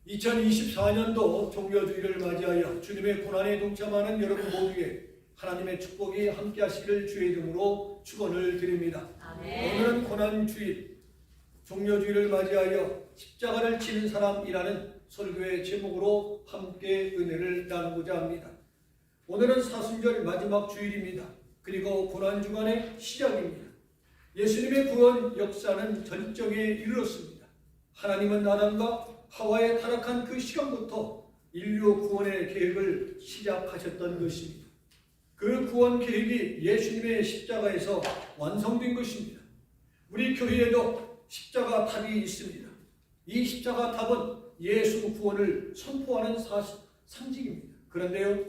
2024년도 종료주의를 맞이하여 주님의 고난에 동참하는 여러분 모두에 하나님의 축복이 함께하시기를 주의 이름으로 축원을 드립니다. 아멘. 오늘은 고난주일, 종료주의를 맞이하여 십자가를 지는 사람이라는 설교의 제목으로 함께 은혜를 나누고자 합니다. 오늘은 사순절 마지막 주일입니다. 그리고 고난주간의 시작입니다. 예수님의 구원 역사는 전정에 이르렀습니다. 하나님은 아담과 하와의 타락한 그 시간부터 인류 구원의 계획을 시작하셨던 것입니다. 그 구원 계획이 예수님의 십자가에서 완성된 것입니다. 우리 교회에도 십자가 탑이 있습니다. 이 십자가 탑은 예수 구원을 선포하는 상징입니다. 그런데요,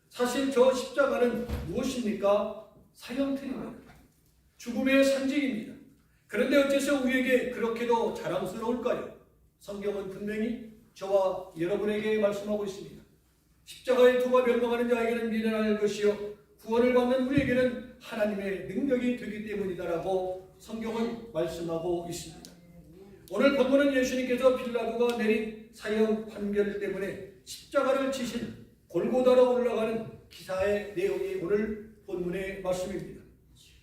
사실 저 십자가는 무엇입니까? 사형틀입니다. 죽음의 상징입니다. 그런데 어째서 우리에게 그렇게도 자랑스러울까요? 성경은 분명히 저와 여러분에게 말씀하고 있습니다. 십자가의 토가 멸망하는 자에게는 미련할 것이요 구원을 받는 우리에게는 하나님의 능력이 되기 때문이다라고 성경은 말씀하고 있습니다. 오늘 본문은 예수님께서 빌라도가 내린 사형 판결 때문에 십자가를 지신 골고다로 올라가는 기사의 내용이 오늘 본문의 말씀입니다.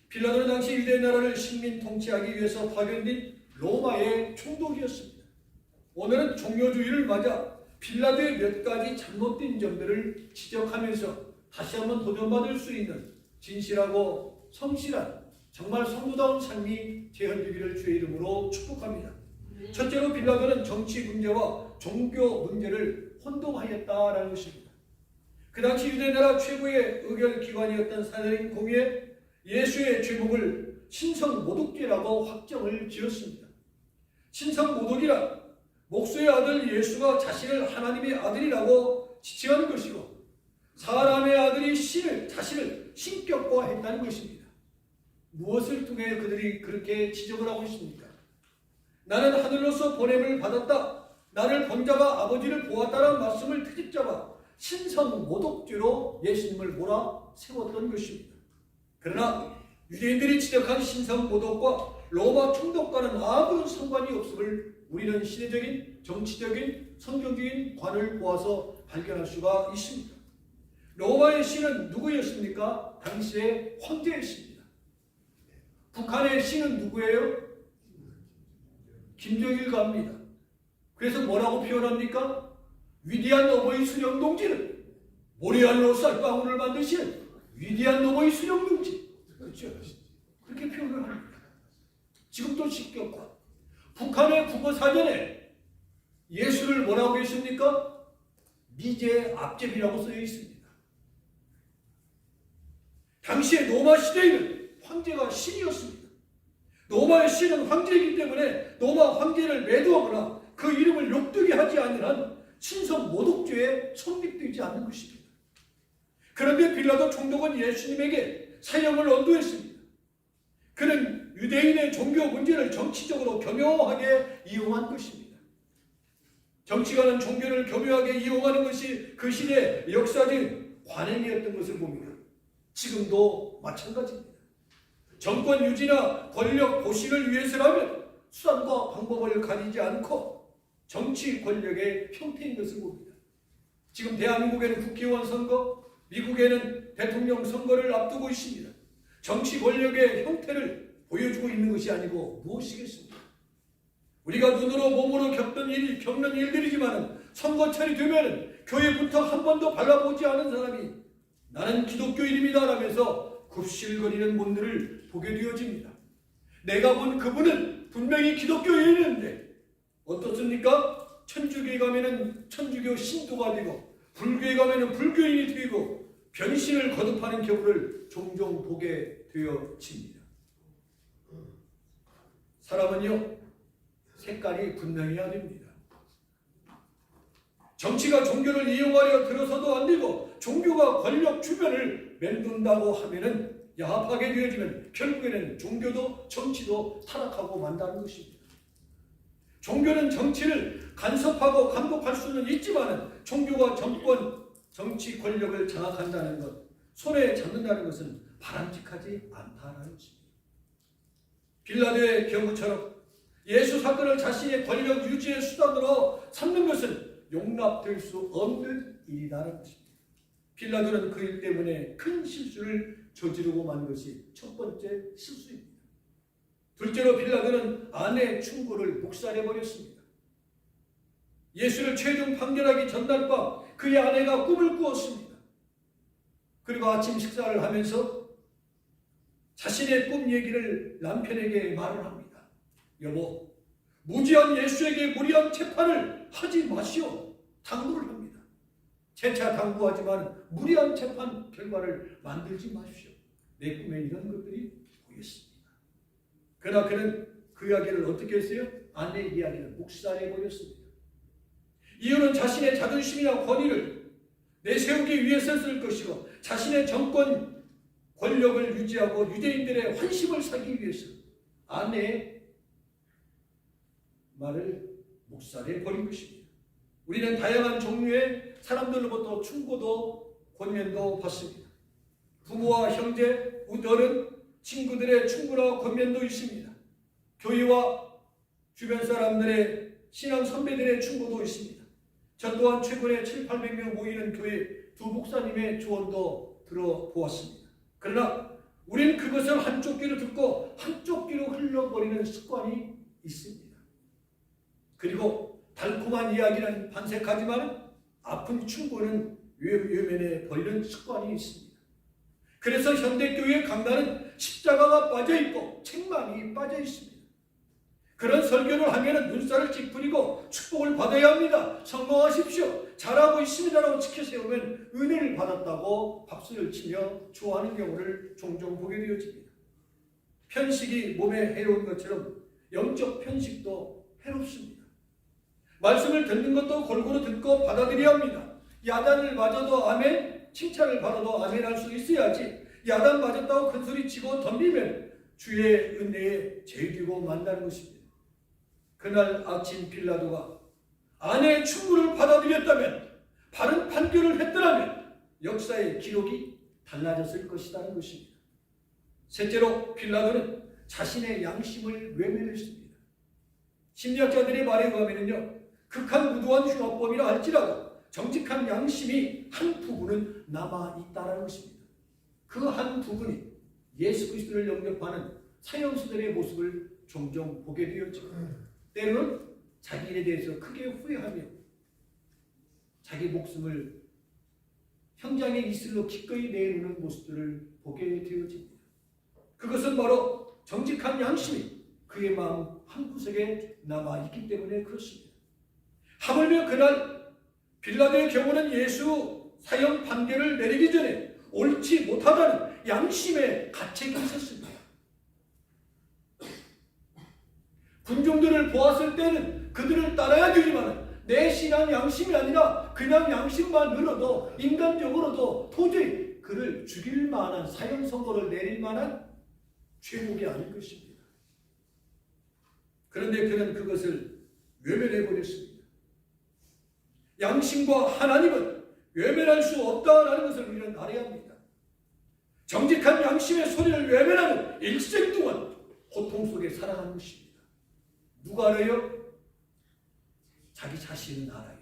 빌라도는 당시 유대 나라를 식민 통치하기 위해서 파견된 로마의 총독이었습니다. 오늘은 종료주의를 맞아 빌라도의 몇 가지 잘못된 점들을 지적하면서 다시 한번 도전받을 수 있는 진실하고 성실한 정말 성도다운 삶이 재현되기를 주의 이름으로 축복합니다. 첫째로 빌라도는 정치 문제와 종교 문제를 혼동하였다라는 것입니다. 그 당시 유대나라 최고의 의결기관이었던 사내린 공의회 예수의 죄목을 신성모독죄라고 확정을 지었습니다. 신성모독이란 목수의 아들 예수가 자신을 하나님의 아들이라고 지칭하는 것이고 사람의 아들이 자신을 신격화했다는 것입니다. 무엇을 통해 그들이 그렇게 지적을 하고 있습니까? 나는 하늘로서 보냄을 받았다. 나를 본 자가 아버지를 보았다라는 말씀을 트집잡아 신성모독죄로 예수님을 몰아세웠던 것입니다. 그러나 유대인들이 지적한 신성모독과 로마 총독과는 아무 상관이 없음을 우리는 시대적인, 정치적인, 성경적인 관을 보아서 발견할 수가 있습니다. 로마의 신은 누구였습니까? 당시의 황제였습니다. 북한의 신은 누구예요? 김정일갑니다. 그래서 뭐라고 표현합니까? 위대한 어버이 수령동지는 모리알로 쌀방울을 만드시는 위대한 어버이 수령동지. 그렇죠? 그렇게 표현을 합니다. 지금도 직격과 북한의 국어사전에 예수를 뭐라고 계십니까? 미제 앞제비라고 쓰여 있습니다. 당시의 로마 시대에는 황제가 신이었습니다. 로마의 신은 황제이기 때문에 로마 황제를 매도하거나 그 이름을 욕되게 하지 않는 한 신성모독죄에 성립되지 않는 것입니다. 그런데 빌라도 총독은 예수님에게 사형을 언도했습니다. 그는 유대인의 종교 문제를 정치적으로 교묘하게 이용한 것입니다. 정치가는 종교를 교묘하게 이용하는 것이 그 시대의 역사적인 관행이었던 것을 봅니다. 지금도 마찬가지입니다. 정권 유지나 권력 보신을 위해서라면 수단과 방법을 가리지 않고 정치 권력의 형태인 것을 봅니다. 지금 대한민국에는 국회의원 선거, 미국에는 대통령 선거를 앞두고 있습니다. 정치 권력의 형태를 보여주고 있는 것이 아니고 무엇이겠습니까? 우리가 눈으로 몸으로 겪는 일들이지만 선거철이 되면 교회부터 한 번도 발라보지 않은 사람이 나는 기독교인입니다 라면서 굽실거리는 몸들을 보게 되어집니다. 내가 본 그분은 분명히 기독교인인데 어떻습니까? 천주교에 가면은 천주교 신도가 되고 불교에 가면은 불교인이 되고 변신을 거듭하는 경우를 종종 보게 되어집니다. 사람은요, 색깔이 분명해야 됩니다. 정치가 종교를 이용하려 들어서도 안 되고 종교가 권력 주변을 맴돈다고 하면은 야합하게 되어지면 결국에는 종교도 정치도 타락하고 만다는 것입니다. 종교는 정치를 간섭하고 감독할 수는 있지만 종교가 정권, 정치 권력을 장악한다는 것, 손에 잡는다는 것은 바람직하지 않다는 것입니다. 빌라도의 경우처럼 예수 사건을 자신의 권력 유지의 수단으로 삼는 것은 용납될 수 없는 일이라는 것입니다. 빌라도는 그 일 때문에 큰 실수를 저지르고 만 것이 첫 번째 실수입니다. 둘째로 빌라도는 아내 충고를 묵살해버렸습니다. 예수를 최종 판결하기 전날 밤 그의 아내가 꿈을 꾸었습니다. 그리고 아침 식사를 하면서 자신의 꿈 얘기를 남편에게 말을 합니다. 여보, 무지한 예수에게 무리한 재판을 하지 마시오. 당부를 합니다. 재차 당부하지만 무리한 재판 결과를 만들지 마십시오. 내 꿈에 이런 것들이 보였습니다. 그러나 그는 그 이야기를 어떻게 했어요? 아내의 이야기를 묵살해버렸습니다. 이유는 자신의 자존심이나 권위를 내세우기 위해서 쓸 것이고 자신의 정권 권력을 유지하고 유대인들의 환심을 사기 위해서 아내의 말을 묵살해버린 것입니다. 우리는 다양한 종류의 사람들로부터 충고도 권면도 받습니다. 부모와 형제, 어른, 친구들의 충고나 권면도 있습니다. 교회와 주변 사람들의 신앙 선배들의 충고도 있습니다. 저 또한 최근에 700~800명 모이는 교회 두 목사님의 조언도 들어보았습니다. 그러나 우리는 그것을 한쪽 귀로 듣고 한쪽 귀로 흘려버리는 습관이 있습니다. 그리고 달콤한 이야기는 반색하지만 아픈 충고는 외면해 버리는 습관이 있습니다. 그래서 현대교회의 강단은 십자가가 빠져있고 책망이 빠져있습니다. 그런 설교를 하면 눈살을 찌푸리고 축복을 받아야 합니다. 성공하십시오. 잘하고 있습니다라고 지켜세우면 은혜를 받았다고 박수를 치며 좋아하는 경우를 종종 보게 되어집니다. 편식이 몸에 해로운 것처럼 영적 편식도 해롭습니다. 말씀을 듣는 것도 골고루 듣고 받아들여야 합니다. 야단을 맞아도 아멘, 칭찬을 받아도 아멘 할 수 있어야지 야단 맞았다고 큰소리치고 덤비면 주의 은혜에 죄지고 만나는 것입니다. 그날 아침 빌라도가 아내의 충고를 받아들였다면, 바른 판결을 했더라면 역사의 기록이 달라졌을 것이라는 것입니다. 셋째로 빌라도는 자신의 양심을 외면했습니다. 심리학자들의 말에 의하면요, 극한 무도한 흉악범이라 할지라도 정직한 양심이 한 부분은 남아있다는 것입니다. 그 한 부분이 예수 그리스도를 영접하는 사형수들의 모습을 종종 보게 되었죠. 때로는 자기 일에 대해서 크게 후회하며 자기 목숨을 형장의 이슬로 기꺼이 내놓는 모습들을 보게 되어집니다. 그것은 바로 정직한 양심이 그의 마음 한구석에 남아있기 때문에 그렇습니다. 하물며 그날 빌라도의 경우는 예수 사형 판결을 내리기 전에 옳지 못하다는 양심의 가책이 있었습니다. 군중들을 보았을 때는 그들을 따라야 되지만 내 신앙 양심이 아니라 그냥 양심만으로도 인간적으로도 도저히 그를 죽일 만한 사형 선고를 내릴 만한 죄목이 아닐 것입니다. 그런데 그는 그것을 외면해버렸습니다. 양심과 하나님은 외면할 수 없다라는 것을 우리는 알아야 합니다. 정직한 양심의 소리를 외면하면 일생 동안 고통 속에 살아가는 것입니다. 누가 알아요? 자기 자신은 알아요.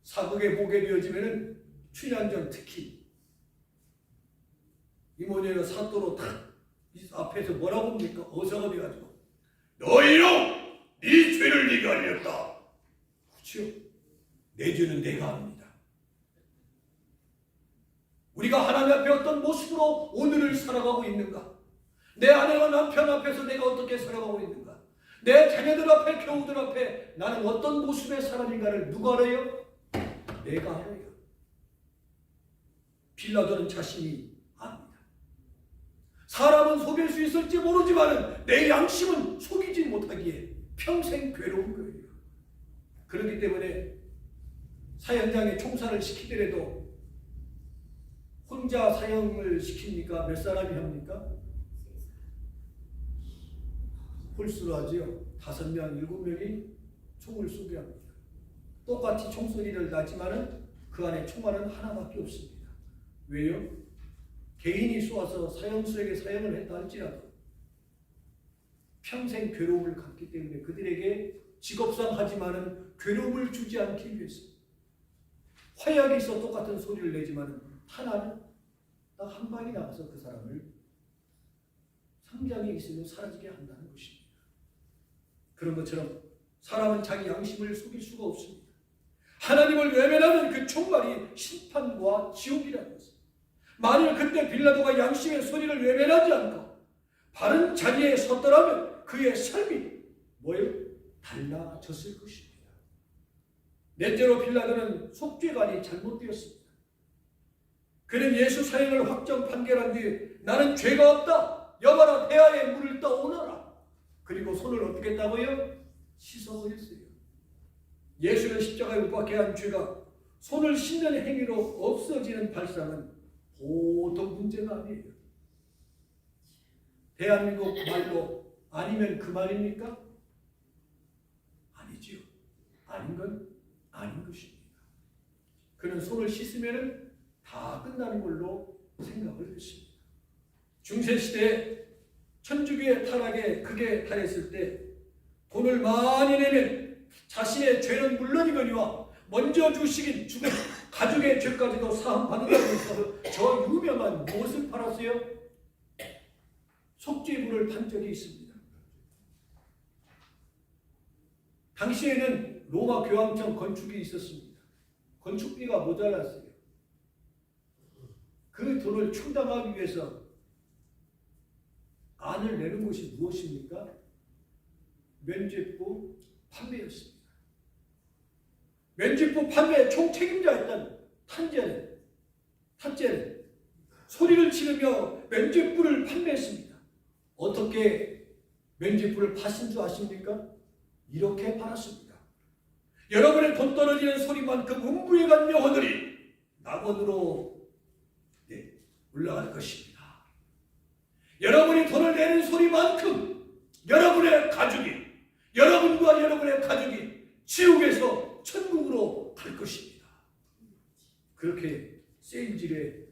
사극에 보게 되어지면 춘향전 특히 이모녀가 사또로 딱 앞에서 뭐라고 합니까? 어사가 돼가지고 너 이놈! 네 죄를 네가 알렸다. 그렇죠? 내 죄는 내가 합니다. 우리가 하나님 앞에 어떤 모습으로 오늘을 살아가고 있는가? 내 아내와 남편 앞에서 내가 어떻게 살아가고 있는가? 내 자녀들 앞에, 교우들 앞에 나는 어떤 모습의 사람인가를 누가 알아요? 내가 알아요. 빌라도는 자신이 압니다. 사람은 속일 수 있을지 모르지만 내 양심은 속이지 못하기에 평생 괴로운 거예요. 그렇기 때문에 사형장에 총살을 시키더라도 혼자 사형을 시킵니까? 몇 사람이 합니까? 홀수로 하지요. 5명, 7명이 총을 쏘게 합니다. 똑같이 총소리를 나지만은 그 안에 총알은 하나밖에 없습니다. 왜요? 개인이 쏘아서 사형수에게 사형을 했다 할지라도 평생 괴로움을 갖기 때문에 그들에게 직업상 하지만은 괴로움을 주지 않기 위해서 화약이 있어 똑같은 소리를 내지만 하나는 딱 한 방이 나가서 그 사람을 상장에 있으면 사라지게 한다는 것입니다. 그런 것처럼 사람은 자기 양심을 속일 수가 없습니다. 하나님을 외면하는 그 총괄이 심판과 지옥이라는 것입니다. 만일 그때 빌라도가 양심의 소리를 외면하지 않고 바른 자리에 섰더라면 그의 삶이 뭐예요? 달라졌을 것입니다. 넷째로 빌라도는 속죄관이 잘못되었습니다. 그는 예수 사형을 확정 판결한 뒤 나는 죄가 없다. 여봐라 태아에 물을 떠오너라. 그리고 손을 어떻게 했다고요? 씻어버렸어요. 예수는 십자가에 못 박게 한 죄가 손을 씻는 행위로 없어지는 발상은 보통 문제가 아니에요. 대한민국 말로 아니면 그 말입니까? 아니지요. 아닌 건 아닌 것입니다. 그는 손을 씻으면 다 끝나는 걸로 생각을 했습니다. 중세시대에 천주교의 타락에 극에 달했을 때 돈을 많이 내면 자신의 죄는 물론이거니와 먼저 주식인 죽은 가족의 죄까지도 사함받는다고 해서 저 유명한 무엇을 팔았어요? 속죄물을 판 적이 있습니다. 당시에는 로마 교황청 건축이 있었습니다. 건축비가 모자랐어요. 그 돈을 충당하기 위해서 안을 내는 것이 무엇입니까? 면죄부 판매였습니다. 면죄부 판매의 총책임자였던 탓제는 소리를 지르며 면죄부를 판매했습니다. 어떻게 면죄부를 파신 줄 아십니까? 이렇게 팔았습니다. 여러분의 돈 떨어지는 소리만큼 음부에 간 영혼들이 낙원으로 올라갈 것입니다. 여러분이 돈을 내는 소리만큼 여러분과 여러분의 가족이 지옥에서 천국으로 갈 것입니다. 그렇게 세일질에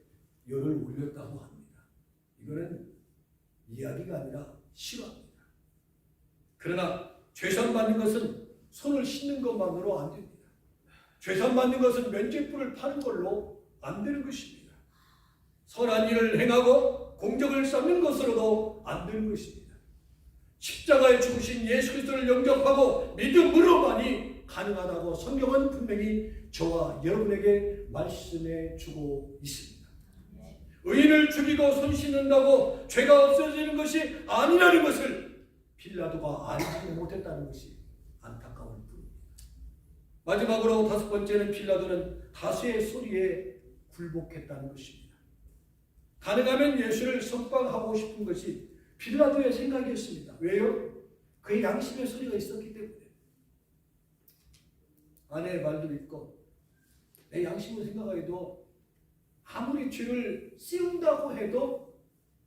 열을 올렸다고 합니다. 이거는 이야기가 아니라 실화입니다. 그러나 죄산받는 것은 손을 씻는 것만으로 안 됩니다. 죄산받는 것은 면죄부를 파는 걸로 안 되는 것입니다. 선한 일을 행하고 공적을 쌓는 것으로도 안 되는 것입니다. 십자가에 죽으신 예수 그리스도를 영접하고 믿음으로만이 가능하다고 성경은 분명히 저와 여러분에게 말씀해 주고 있습니다. 의인을 죽이고 손 씻는다고 죄가 없어지는 것이 아니라는 것을 빌라도가 알지 못했다는 것이 안타까운 뿐입니다. 마지막으로 다섯 번째는 빌라도는 다수의 소리에 굴복했다는 것입니다. 가능하면 예수를 석방하고 싶은 것이 빌라도의 생각이었습니다. 왜요? 그의 양심의 소리가 있었기 때문에. 아내의 말도 있고 내 양심을 생각해도 아무리 죄를 씌운다고 해도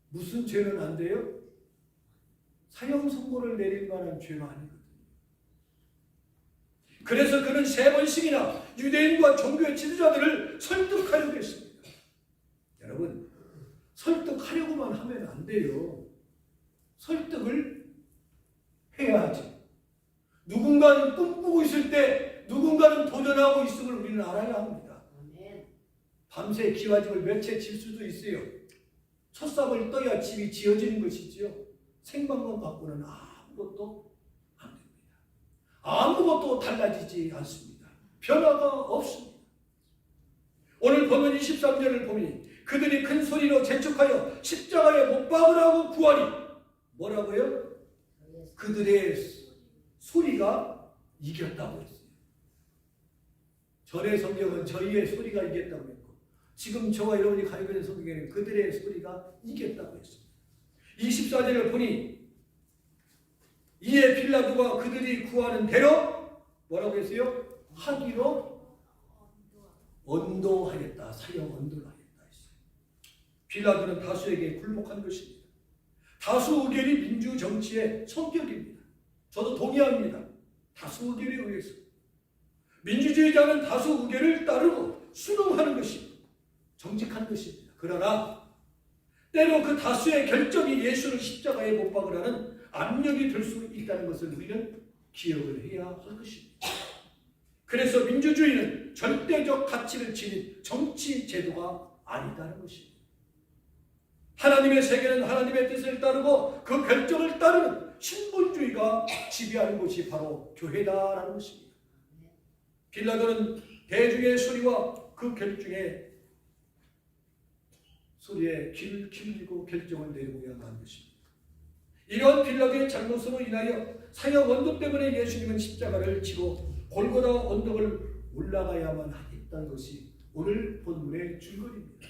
무슨 죄는 안 돼요? 사형 선고를 내릴 만한 죄가 아니거든요. 그래서 그는 3번씩이나 유대인과 종교의 지도자들을 설득하려고 했습니다. 여러분, 설득하려고만 하면 안 돼요. 설득을 해야지. 누군가는 꿈꾸고 있을 때 누군가는 도전하고 있음을 우리는 알아야 합니다. 밤새 기와집을 몇 채 질 수도 있어요. 첫삽을 떠야 집이 지어지는 것이지요. 생방만 갖고는 아무것도 안 됩니다. 아무것도 달라지지 않습니다. 변화가 없습니다. 오늘 본문 23절을 보니 그들이 큰 소리로 재촉하여 십자가에 못 박으라고 구하니 뭐라고요? 그들의 소리가 이겼다고 했어요. 전의 성경은 저희의 소리가 이겼다고 했고 지금 저와 여러분이 가지고 있는 성경에는 그들의 소리가 이겼다고 했습니다. 24절을 보니 이에 빌라도가 그들이 구하는 대로 뭐라고 했어요? 하기로 언도하겠다. 사형 언도를 하겠다 했어요. 빌라도는 다수에게 굴복한 것입니다. 다수 의견이 민주 정치의 성격입니다. 저도 동의합니다. 다수 의견에 의해서 민주주의자는 다수 의견을 따르고 순응하는 것이 정직한 것입니다. 그러나 때로 그 다수의 결정이 예수를 십자가에 못 박으라는 압력이 될 수 있다는 것을 우리는 기억을 해야 할 것입니다. 그래서 민주주의는 절대적 가치를 지닌 정치 제도가 아니다는 것입니다. 하나님의 세계는 하나님의 뜻을 따르고 그 결정을 따르는 신본주의가 지배하는 것이 바로 교회다라는 것입니다. 빌라도는 대중의 소리와 그 결정의 소리에 귀를 기울이고 결정을 내려야 하는 것입니다. 이러한 빌라도의 잘못으로 인하여 사형 언도 때문에 예수님은 십자가를 지고 골고다 언덕을 올라가야만 했다는 것이 오늘 본문의 줄거리입니다.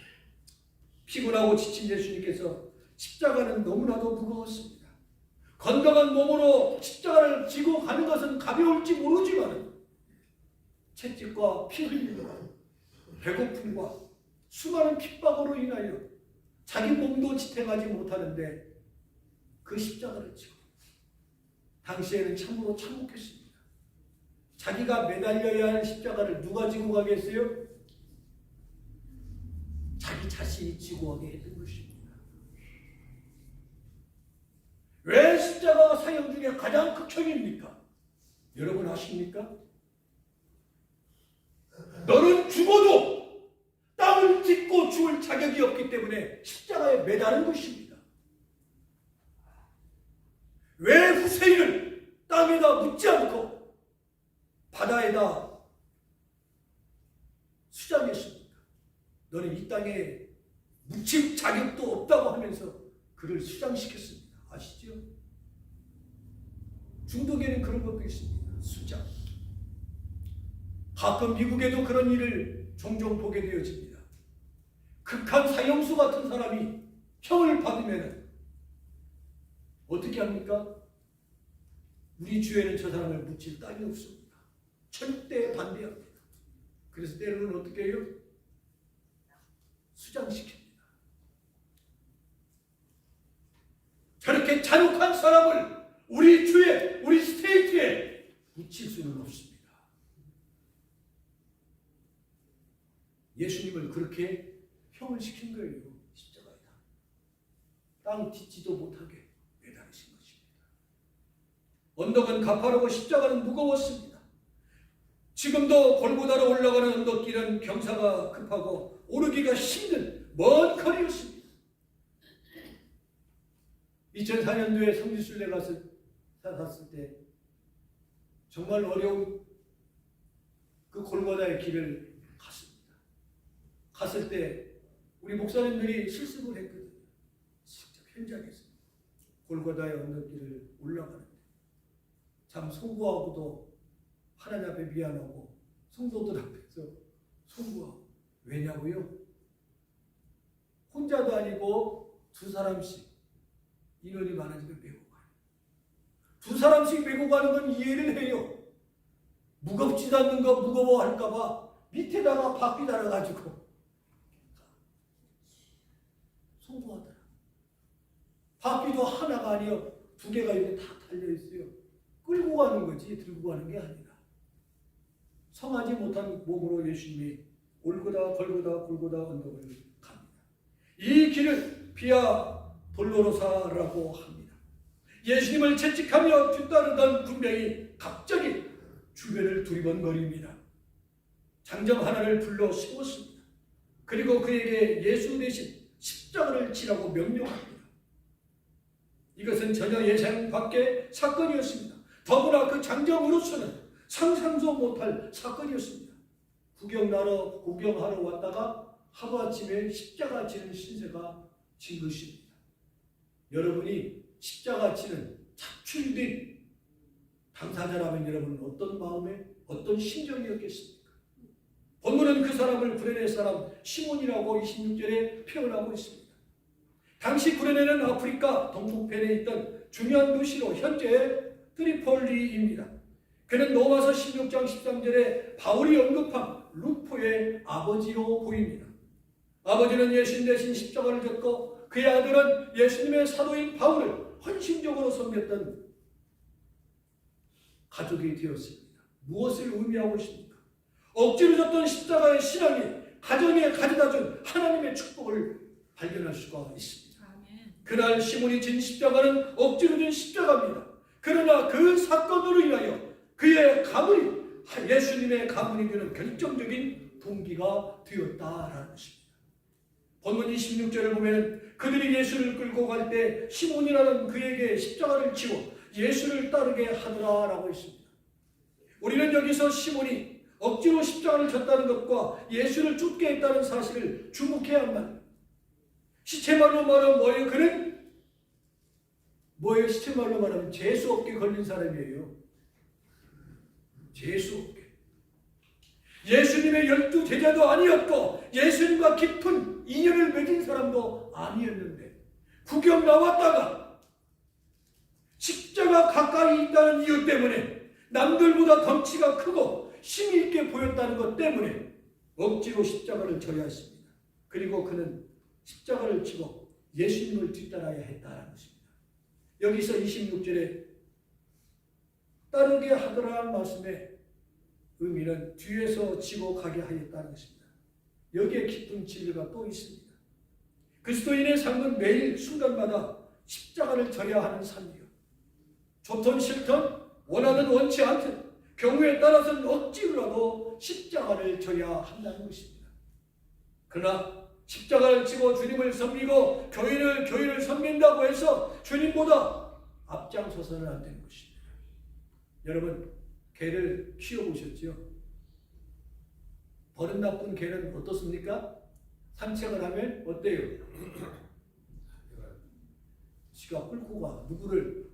피곤하고 지친 예수님께서 십자가는 너무나도 무거웠습니다. 건강한 몸으로 십자가를 지고 가는 것은 가벼울지 모르지만 채찍과 피 흘림과 배고픔과 수많은 핍박으로 인하여 자기 몸도 지탱하지 못하는데 그 십자가를 지고 당시에는 참으로 참혹했습니다. 자기가 매달려야 할 십자가를 누가 지고 가겠어요? 자기 자신이 지고 가게 했던 것입니다. 왜 십자가가 사형 중에 가장 극형입니까? 여러분 아십니까? 너는 죽어도 땅을 딛고 죽을 자격이 없기 때문에 십자가에 매다는 것입니다. 왜 후세인을 땅에다 묻지 않고 바다에다 수장했습니까? 너는 이 땅에 묻힐 자격도 없다고 하면서 그를 수장시켰습니다. 아시죠? 중독에는 그런 것도 있습니다. 수장. 가끔 미국에도 그런 일을 종종 보게 되어집니다. 극한 사형수 같은 사람이 형을 받으면 어떻게 합니까? 우리 주에는 저 사람을 묻힐 땅이 없습니다. 절대 반대합니다. 그래서 때로는 어떻게 해요? 수장시킵니다. 저렇게 잔혹한 사람을 우리 주에, 우리 스테이트에 묻힐 수는 없습니다. 예수님을 그렇게 형을 시킨 거예요. 십자가에다. 땅 딛지도 못하게 매달으신 것입니다. 언덕은 가파르고 십자가는 무거웠습니다. 지금도 골고다로 올라가는 언덕길은 경사가 급하고 오르기가 힘든 먼 거리였습니다. 2004년도에 성지순례 갔을 때 정말 어려운 그 골고다의 길을 갔습니다. 갔을 때 우리 목사님들이 실습을 했거든요. 직접 현장에서 골고다의 언덕길을 올라가는데 참 송구하고도 하나님 앞에 미안하고 성도들 앞에서 송구하고. 왜냐고요? 혼자도 아니고 두 사람씩 인원이 많아지면 메고 가요. 두 사람씩 메고 가는 건 이해를 해요. 무겁지도 않는 거 무거워할까 봐 밑에다가 바퀴 달아가지고 송구하더라. 바퀴도 하나가 아니요 두 개가 이렇게 다 달려있어요. 끌고 가는 거지 들고 가는 게 아니라. 성하지 못한 몸으로 예수님이 올고다 골고다 언덕을 갑니다. 이 길을 비아 돌로로사라고 합니다. 예수님을 채찍하며 뒤따르던 군병이 갑자기 주변을 두리번거립니다. 장정 하나를 불러 세웠습니다. 그리고 그에게 예수 대신 십자가를 지라고 명령합니다. 이것은 전혀 예상 밖의 사건이었습니다. 더구나 그 장정으로서는 상상도 못할 사건이었습니다. 구경하러 왔다가 하루아침에 십자가 지는 신세가 진 것입니다. 여러분이 십자가 지는 착출된 당사자라면 여러분은 어떤 마음에 어떤 심정이었겠습니까? 본문은 그 사람을 구레네 사람 시몬이라고 26절에 표현하고 있습니다. 당시 구레네는 아프리카 동북편에 있던 중요한 도시로 현재 트리폴리입니다. 그는 로마서 16장 13절에 바울이 언급한 루포의 아버지로 보입니다. 아버지는 예수님 대신 십자가를 졌고 그의 아들은 예수님의 사도인 바울을 헌신적으로 섬겼던 가족이 되었습니다. 무엇을 의미하고 있습니까? 억지로 졌던 십자가의 신앙이 가정에 가져다준 하나님의 축복을 발견할 수가 있습니다. 아멘. 그날 시몬이 진 십자가는 억지로 진 십자가입니다. 그러나 그 사건으로 인하여 그의 가문이 예수님의 가문이 되는 결정적인 동기가 되었다라는 것입니다. 본문 26절을 보면 그들이 예수를 끌고 갈 때 시몬이라는 그에게 십자가를 지워 예수를 따르게 하더라라고 했습니다. 우리는 여기서 시몬이 억지로 십자가를 졌다는 것과 예수를 쫓게 했다는 사실을 주목해야 합니다. 시체말로 말하면 뭐예요? 그는 뭐예요? 시체말로 말하면 재수없게 걸린 사람이에요. 재수없게. 예수님의 12 제자도 아니었고 예수님과 깊은 인연을 맺은 사람도 아니었는데 구경 나왔다가 십자가 가까이 있다는 이유 때문에 남들보다 덩치가 크고 힘이 있게 보였다는 것 때문에 억지로 십자가를 져야 했습니다. 그리고 그는 십자가를 지고 예수님을 뒤따라야 했다는 것입니다. 여기서 26절에 따르게 하더라는 말씀의 의미는 뒤에서 지고 가게 하였다는 것입니다. 여기에 깊은 진리가 또 있습니다. 그리스도인의 삶은 매일 순간마다 십자가를 져야 하는 삶이요. 좋든 싫든 원하든 원치 않든 경우에 따라서는 억지로라도 십자가를 져야 한다는 것입니다. 그러나 십자가를 지고 주님을 섬기고 교인을 섬긴다고 해서 주님보다 앞장서서는 안 되는 것입니다. 여러분, 개를 키워보셨죠? 버릇 나쁜 개는 어떻습니까? 산책을 하면 어때요? 지가 끌고 가. 누구를?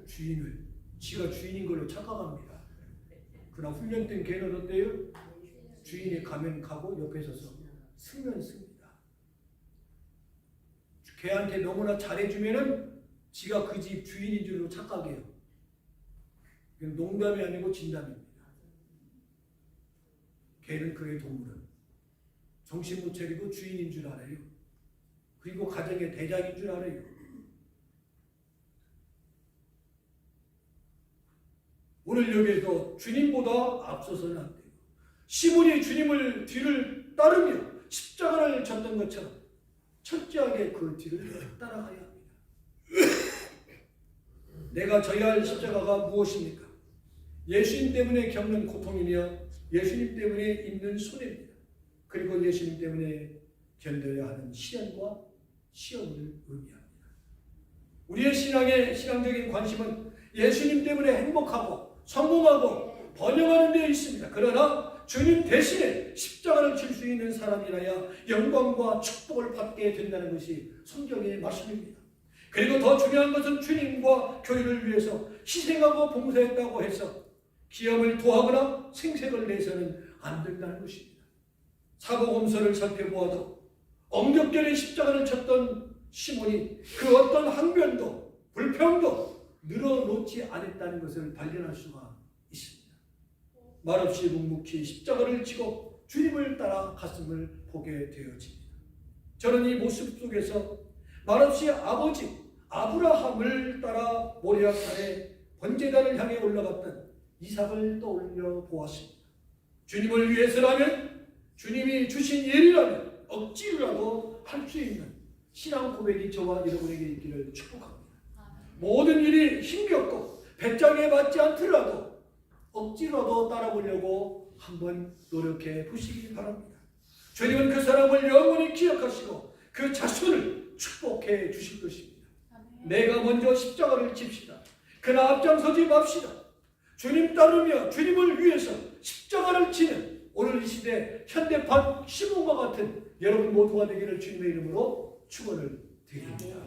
주인을. 지가 주인인 걸로 착각합니다. 그러나 훈련된 개는 어때요? 주인이 가면 가고 옆에 서서 쓰면 씁니다. 개한테 너무나 잘해주면은 지가 그 집 주인인 줄로 착각해요. 이건 농담이 아니고 진담입니다. 개는 그의 동물은 정신 못 차리고 주인인 줄 알아요. 그리고 가정의 대장인 줄 알아요. 오늘 여기에도 주님보다 앞서서는 안 돼요. 시몬이 주님을 뒤를 따르며 십자가를 졌던 것처럼 철저하게 그 뒤를 따라가야 합니다. 내가 져야 할 십자가가 무엇입니까? 예수님 때문에 겪는 고통이며 예수님 때문에 입는 손해입니다. 그리고 예수님 때문에 견뎌야 하는 시련과 시험을 의미합니다. 우리의 신앙적인 관심은 예수님 때문에 행복하고 성공하고 번영하는 데 있습니다. 그러나 주님 대신에 십자가를 질 수 있는 사람이라야 영광과 축복을 받게 된다는 것이 성경의 말씀입니다. 그리고 더 중요한 것은 주님과 교회를 위해서 희생하고 봉사했다고 해서 기업을 도하거나 생색을 내서는 안 된다는 것입니다. 사복음서를 살펴보아도 엉겹결에 십자가를 쳤던 시몬이 그 어떤 항변도 불평도 늘어놓지 않았다는 것을 발견할 수가 있습니다. 말없이 묵묵히 십자가를 지고 주님을 따라 갔음을 보게 되어집니다. 저는 이 모습 속에서 말없이 아버지 아브라함을 따라 모리아산에 번제단을 향해 올라갔던 이삭을 떠올려 보았습니다. 주님을 위해서라면, 주님이 주신 일이라면 억지로라도 할 수 있는 신앙 고백이 저와 여러분에게 있기를 축복합니다. 모든 일이 힘겹고 배짱에 맞지 않더라도 억지로라도 따라보려고 한번 노력해 보시기 바랍니다. 주님은 그 사람을 영원히 기억하시고 그 자손을 축복해 주실 것입니다. 내가 먼저 십자가를 집시다. 그러나 앞장서지 맙시다. 주님 따르며 주님을 위해서 십자가를 지는 오늘 이 시대 현대판 시몬과 같은 여러분 모두가 되기를 주님의 이름으로 축원을 드립니다.